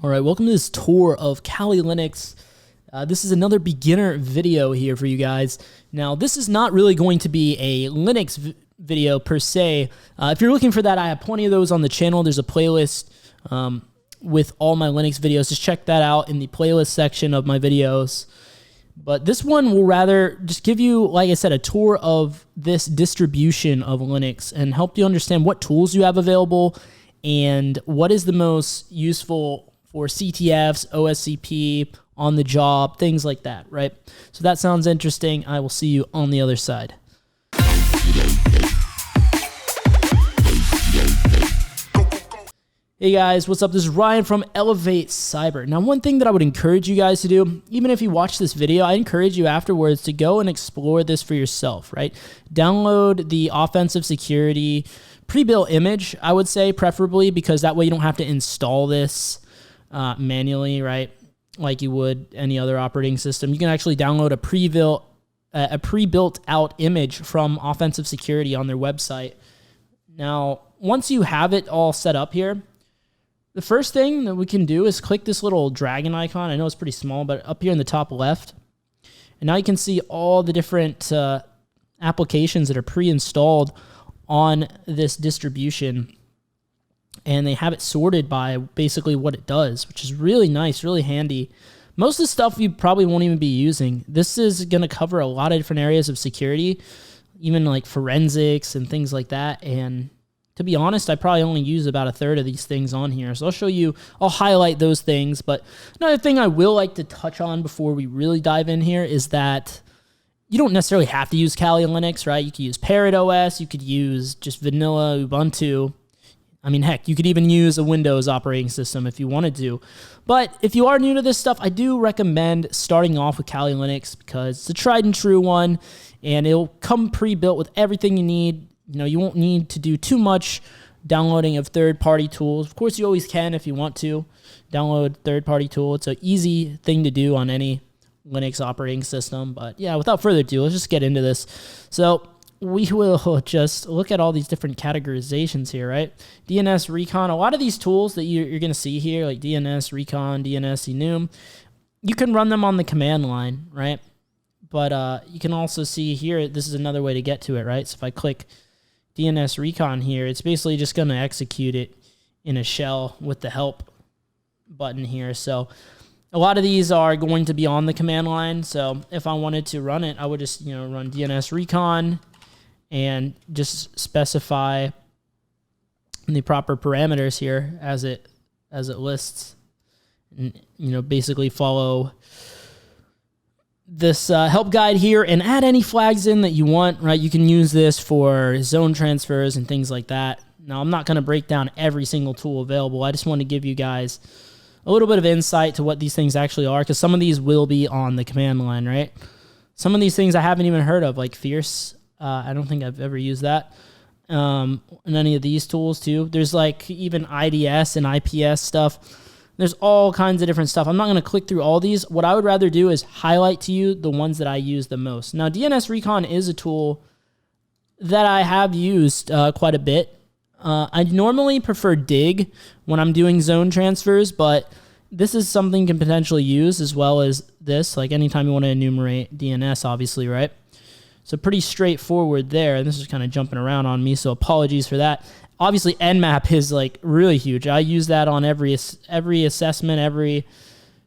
All right, welcome to this tour of Kali Linux. This is another beginner video here for you guys. Now, this is not really going to be a Linux video per se. If you're looking for that, I have plenty of those on the channel. There's a playlist with all my Linux videos. Just check that out in the playlist section of my videos. But this one will rather just give you, like I said, a tour of this distribution of Linux and help you understand what tools you have available and what is the most useful for CTFs, OSCP, on the job, things like that, right? So that sounds interesting. I will see you on the other side. Hey guys, what's up? This is Ryan from elevatecyber. Now, one thing that I would encourage you guys to do, even if you watch this video, I encourage you afterwards to go and explore this for yourself, right? Download the offensive security pre-built image, I would say, preferably, because that way you don't have to install this manually, right? Like you would any other operating system. You can actually download a pre-built out image from Offensive Security on their website. Now, once you have it all set up here, the first thing that we can do is click this little dragon icon. I know it's pretty small, but up here in the top left. And now you can see all the different applications that are pre-installed on this distribution. And they have it sorted by basically what it does, which is really nice, really handy. Most of the stuff you probably won't even be using. This is going to cover a lot of different areas of security, even like forensics and things like that. And to be honest, I probably only use about a third of these things on here. So I'll highlight those things. But another thing I will like to touch on before we really dive in here is that you don't necessarily have to use Kali Linux, right? You could use Parrot OS, you could use just vanilla Ubuntu. I mean, heck, you could even use a Windows operating system if you wanted to. But if you are new to this stuff, I do recommend starting off with Kali Linux because it's a tried and true one, and it'll come pre-built with everything you need. You know, you won't need to do too much downloading of third-party tools. Of course, you always can if you want to download third-party tool. It's an easy thing to do on any Linux operating system. But yeah, without further ado, let's just get into this. So we will just look at all these different categorizations here, right? DNS Recon, a lot of these tools that you're going to see here, like DNS Recon, DNS Enum, you can run them on the command line, right? But you can also see here, this is another way to get to it, right? So if I click DNS Recon here, it's basically just going to execute it in a shell with the help button here. So a lot of these are going to be on the command line. So if I wanted to run it, I would just, run DNS Recon and just specify the proper parameters here as it lists, and basically follow this help guide here and add any flags in that you want, right? You can use this for zone transfers and things like that. Now, I'm not going to break down every single tool available. I just want to give you guys a little bit of insight to what these things actually are, because some of these will be on the command line, right? Some of these things I haven't even heard of, like Fierce. I don't think I've ever used that. And any of these tools too. There's like even IDS and IPS stuff. There's all kinds of different stuff. I'm not going to click through all these. What I would rather do is highlight to you the ones that I use the most. Now, DNS Recon is a tool that I have used quite a bit. I normally prefer Dig when I'm doing zone transfers, but this is something you can potentially use as well as this, like anytime you want to enumerate DNS, obviously, right? So pretty straightforward there. And this is kind of jumping around on me, so apologies for that. Obviously, Nmap is like really huge. I use that on every assessment, every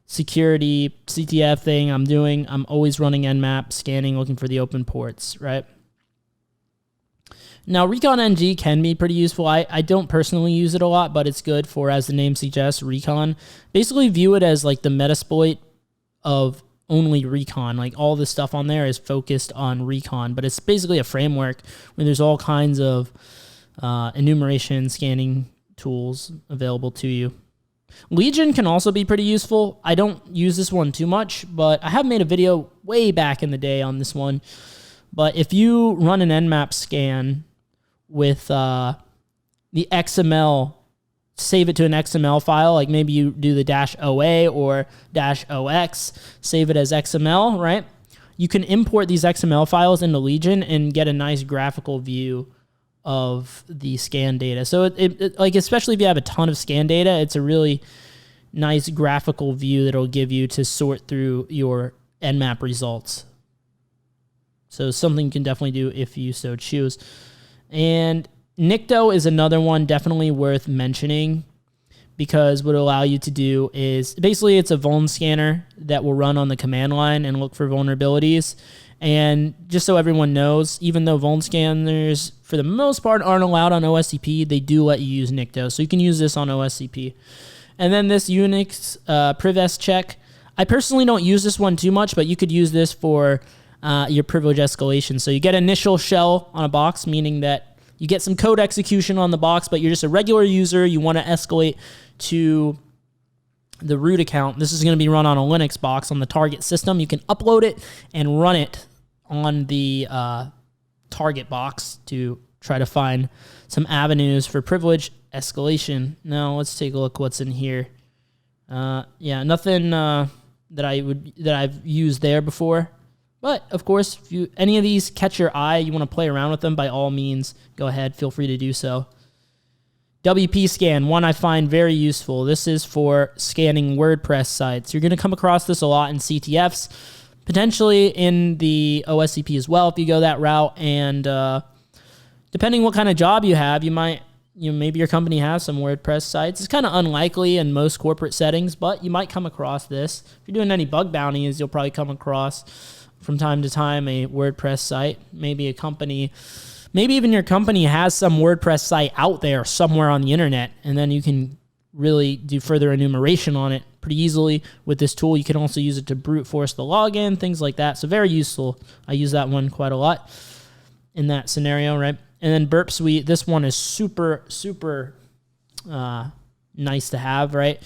security CTF thing I'm doing. I'm always running Nmap, scanning, looking for the open ports, right? Now, Recon NG can be pretty useful. I don't personally use it a lot, but it's good for, as the name suggests, Recon. Basically view it as like the Metasploit of only Recon. Like all the stuff on there is focused on Recon, but it's basically a framework where there's all kinds of enumeration, scanning tools available to you. Legion can also be pretty useful. I don't use this one too much, but I have made a video way back in the day on this one. But if you run an Nmap scan with the XML, save it to an XML file, like maybe you do the -OA or -OX, save it as XML, right? You can import these XML files into Legion and get a nice graphical view of the scan data. So it like, especially if you have a ton of scan data, it's a really nice graphical view that it'll give you to sort through your Nmap results. So something you can definitely do if you so choose. And Nikto is another one definitely worth mentioning, because what it'll allow you to do is basically it's a vuln scanner that will run on the command line and look for vulnerabilities. And just so everyone knows, even though vuln scanners for the most part aren't allowed on OSCP, they do let you use Nikto. So you can use this on OSCP. And then this Unix privest check. I personally don't use this one too much, but you could use this for your privilege escalation. So you get initial shell on a box, meaning that you get some code execution on the box, but you're just a regular user. You want to escalate to the root account. This is going to be run on a Linux box on the target system. You can upload it and run it on the target box to try to find some avenues for privilege escalation. Now let's take a look what's in here. Yeah, nothing that I've used there before. But of course, if any of these catch your eye, you want to play around with them, by all means, go ahead, feel free to do so. WP scan, one I find very useful. This is for scanning WordPress sites. You're going to come across this a lot in CTFs, potentially in the OSCP as well if you go that route. And depending what kind of job you have, maybe your company has some WordPress sites. It's kind of unlikely in most corporate settings, but you might come across this. If you're doing any bug bounties, you'll probably come across from time to time a WordPress site. Maybe a company, maybe even your company has some WordPress site out there somewhere on the internet, and then you can really do further enumeration on it pretty easily with this tool. You can also use it to brute force the login, things like that. So very useful. I use that one quite a lot in that scenario, right? And then Burp Suite, this one is super, super nice to have, right?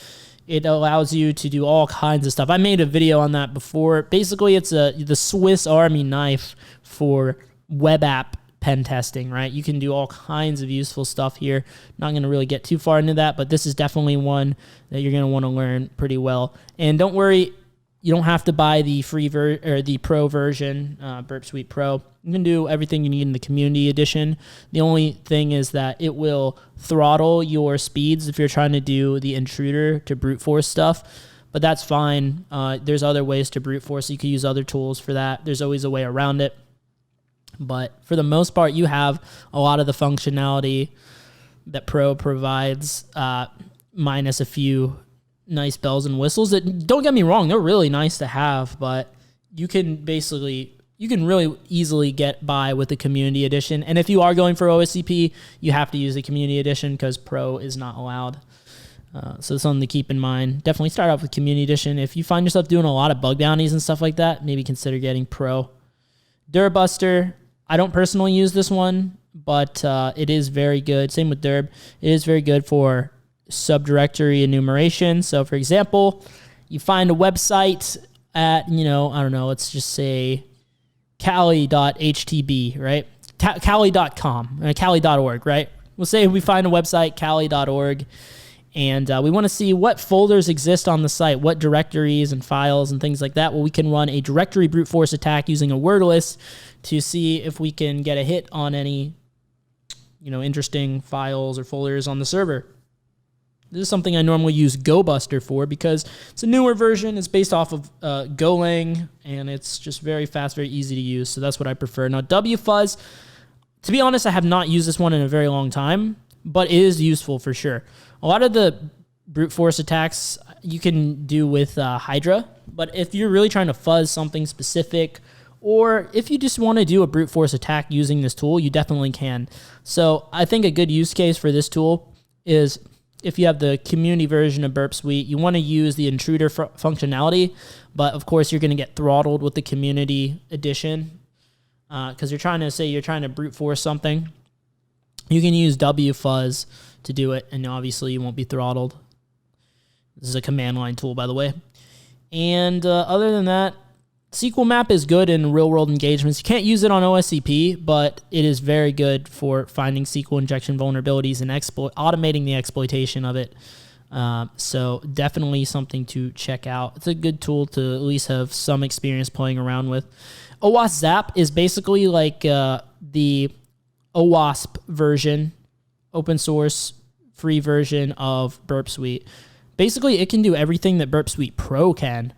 It allows you to do all kinds of stuff. I made a video on that before. Basically, it's the Swiss Army knife for web app pen testing, right? You can do all kinds of useful stuff here. Not going to really get too far into that, but this is definitely one that you're going to want to learn pretty well. And don't worry, you don't have to buy the free or the pro version, Burp Suite Pro. You can do everything you need in the community edition. The only thing is that it will throttle your speeds if you're trying to do the intruder to brute force stuff, but that's fine. There's other ways to brute force. You can use other tools for that. There's always a way around it. But for the most part, you have a lot of the functionality that Pro provides, minus a few nice bells and whistles that, don't get me wrong, they're really nice to have, but you can really easily get by with the community edition. And if you are going for OSCP, you have to use the community edition because Pro is not allowed. So it's something to keep in mind. Definitely start off with community edition. If you find yourself doing a lot of bug bounties and stuff like that, maybe consider getting Pro. Durbuster, I don't personally use this one, but it is very good. Same with Durb. It is very good for subdirectory enumeration. So for example, you find a website at, I don't know, let's just say Cali.htb, right? Cali.com, Cali.org, right? We'll say we find a website, Cali.org, and we want to see what folders exist on the site, what directories and files and things like that. Well, we can run a directory brute force attack using a word list to see if we can get a hit on any, interesting files or folders on the server. This is something I normally use GoBuster for because it's a newer version. It's based off of Golang, and it's just very fast, very easy to use. So that's what I prefer. Now, WFuzz, to be honest, I have not used this one in a very long time, but it is useful for sure. A lot of the brute force attacks you can do with Hydra, but if you're really trying to fuzz something specific, or if you just want to do a brute force attack using this tool, you definitely can. So I think a good use case for this tool is if you have the community version of Burp Suite, you want to use the intruder functionality, but of course you're going to get throttled with the community edition because you're trying to brute force something. You can use WFuzz to do it, and obviously you won't be throttled. This is a command line tool, by the way. And other than that, SQLMap is good in real-world engagements. You can't use it on OSCP, but it is very good for finding SQL injection vulnerabilities and automating the exploitation of it. So definitely something to check out. It's a good tool to at least have some experience playing around with. OWASP is basically like the OWASP version, open source, free version of Burp Suite. Basically, it can do everything that Burp Suite Pro can.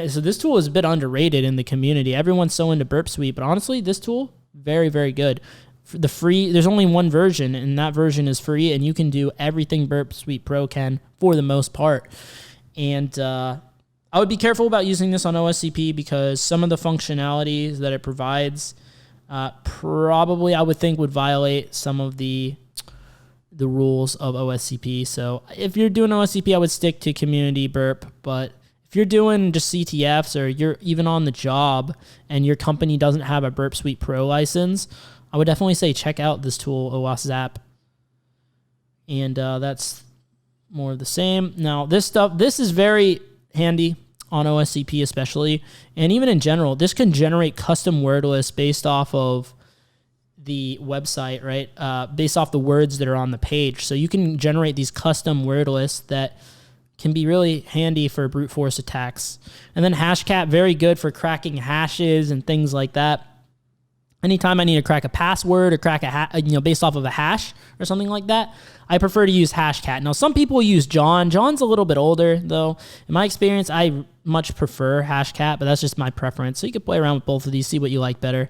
So this tool is a bit underrated in the community. Everyone's so into Burp Suite, but honestly, this tool, very, very good. For the free, there's only one version, and that version is free, and you can do everything Burp Suite Pro can for the most part. And I would be careful about using this on OSCP because some of the functionalities that it provides probably, I would think, would violate some of the rules of OSCP. So if you're doing OSCP, I would stick to community burp, but if you're doing just CTFs or you're even on the job and your company doesn't have a Burp Suite Pro license, I would definitely say check out this tool, Oasis app. And that's more of the same. Now this is very handy on OSCP especially, and even in general. This can generate custom word lists based off of the website, right? Based off the words that are on the page. So you can generate these custom word lists that can be really handy for brute force attacks. And then Hashcat, very good for cracking hashes and things like that. Anytime I need to crack a password or crack based off of a hash or something like that, I prefer to use Hashcat. Now, some people use John. John's a little bit older, though. In my experience, I much prefer Hashcat, but that's just my preference. So you can play around with both of these, see what you like better.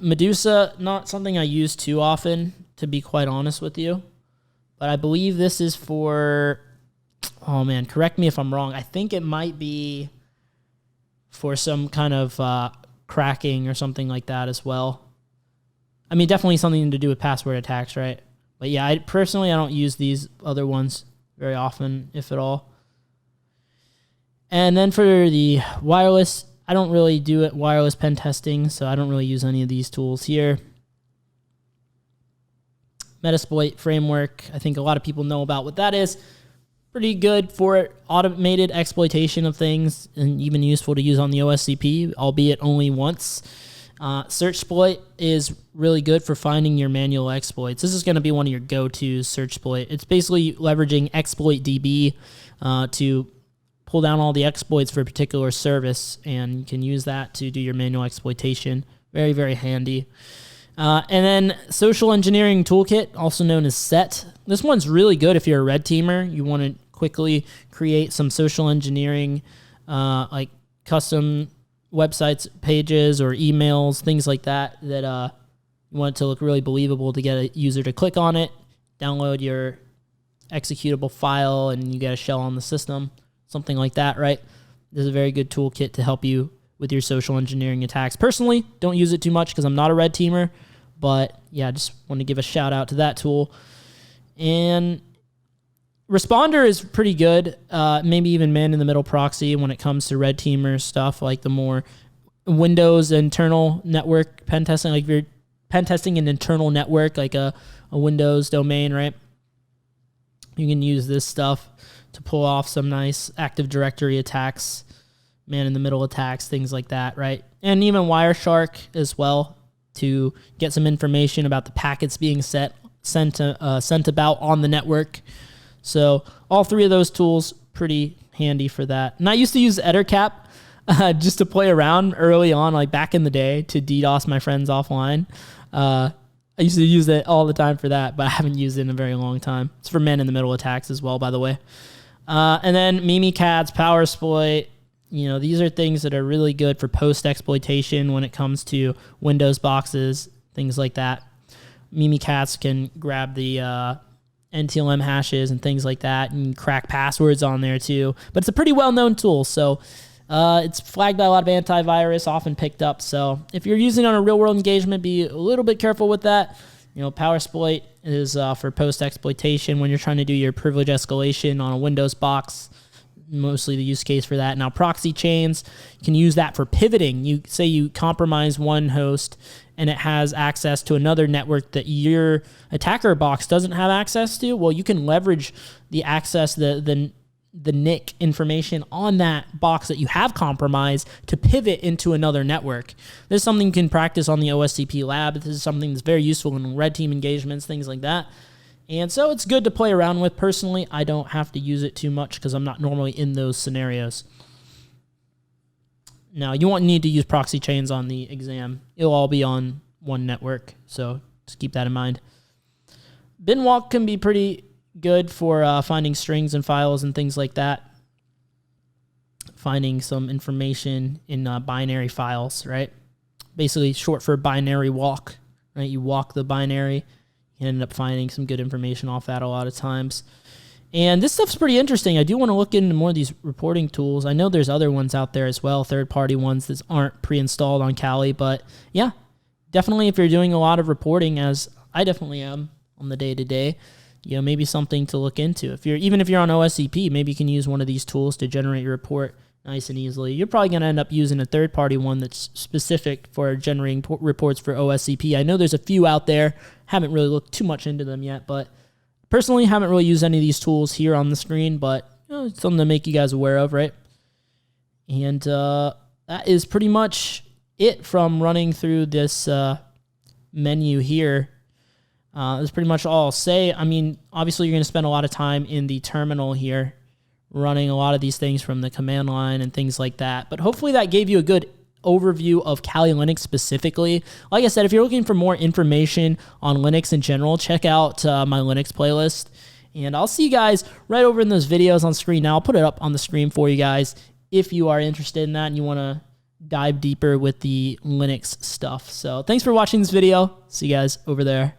Medusa, not something I use too often, to be quite honest with you. But I believe this is for, oh man, correct me if I'm wrong. I think it might be for some kind of cracking or something like that as well. I mean, definitely something to do with password attacks, right? But yeah, I don't use these other ones very often, if at all. And then for the wireless, I don't really do it wireless pen testing, so I don't really use any of these tools here. Metasploit framework, I think a lot of people know about what that is. Pretty good for automated exploitation of things and even useful to use on the OSCP, albeit only once. SearchSploit is really good for finding your manual exploits. This is going to be one of your go-tos, SearchSploit. It's basically leveraging ExploitDB to pull down all the exploits for a particular service, and you can use that to do your manual exploitation. Very, very handy. And then Social Engineering Toolkit, also known as SET. This one's really good if you're a red teamer. You want to quickly create some social engineering, like custom websites, pages, or emails, things like that, that you want it to look really believable to get a user to click on it, download your executable file, and you get a shell on the system, something like that, right? This is a very good toolkit to help you with your social engineering attacks. Personally, don't use it too much because I'm not a red teamer, but yeah, just want to give a shout out to that tool. And Responder is pretty good, maybe even man-in-the-middle proxy when it comes to red teamer stuff, like the more Windows internal network pen testing, like if you're pen testing an internal network, like a Windows domain, right? You can use this stuff to pull off some nice Active Directory attacks, man-in-the-middle attacks, things like that, right? And even Wireshark as well to get some information about the packets being sent about on the network. So all three of those tools, pretty handy for that. And I used to use Ettercap just to play around early on, like back in the day, to DDoS my friends offline. I used to use it all the time for that, but I haven't used it in a very long time. It's for man-in-the-middle attacks as well, by the way. And then Mimikatz, Powersploit, these are things that are really good for post-exploitation when it comes to Windows boxes, things like that. Mimikatz can grab the NTLM hashes and things like that and crack passwords on there too. But it's a pretty well-known tool, so it's flagged by a lot of antivirus, often picked up. So if you're using it on a real-world engagement, be a little bit careful with that. Powersploit is for post-exploitation when you're trying to do your privilege escalation on a Windows box. Mostly the use case for that. Now, proxy chains, you can use that for pivoting. You say you compromise one host and it has access to another network that your attacker box doesn't have access to. Well, you can leverage the access, the NIC information on that box that you have compromised to pivot into another network. This is something you can practice on the OSCP lab. This is something that's very useful in red team engagements, things like that. And so it's good to play around with. Personally, I don't have to use it too much because I'm not normally in those scenarios. Now, you won't need to use proxy chains on the exam. It'll all be on one network, so just keep that in mind. Binwalk can be pretty good for finding strings and files and things like that. Finding some information in binary files, right? Basically short for binary walk, right? You walk the binary, you end up finding some good information off that a lot of times. And this stuff's pretty interesting. I do want to look into more of these reporting tools. I know there's other ones out there as well, third-party ones that aren't pre-installed on Kali, but yeah, definitely if you're doing a lot of reporting, as I definitely am on the day-to-day, maybe something to look into. Even if you're on OSCP, maybe you can use one of these tools to generate your report nice and easily. You're probably going to end up using a third-party one that's specific for generating reports for OSCP. I know there's a few out there. Haven't really looked too much into them yet, but personally haven't really used any of these tools here on the screen, but it's something to make you guys aware of, right? And that is pretty much it from running through this menu here. That's pretty much all I'll say. I mean, obviously you're going to spend a lot of time in the terminal here, running a lot of these things from the command line and things like that. But hopefully that gave you a good overview of Kali Linux specifically. Like I said, if you're looking for more information on Linux in general, check out my Linux playlist. And I'll see you guys right over in those videos on screen now. I'll put it up on the screen for you guys if you are interested in that and you want to dive deeper with the Linux stuff. So thanks for watching this video. See you guys over there.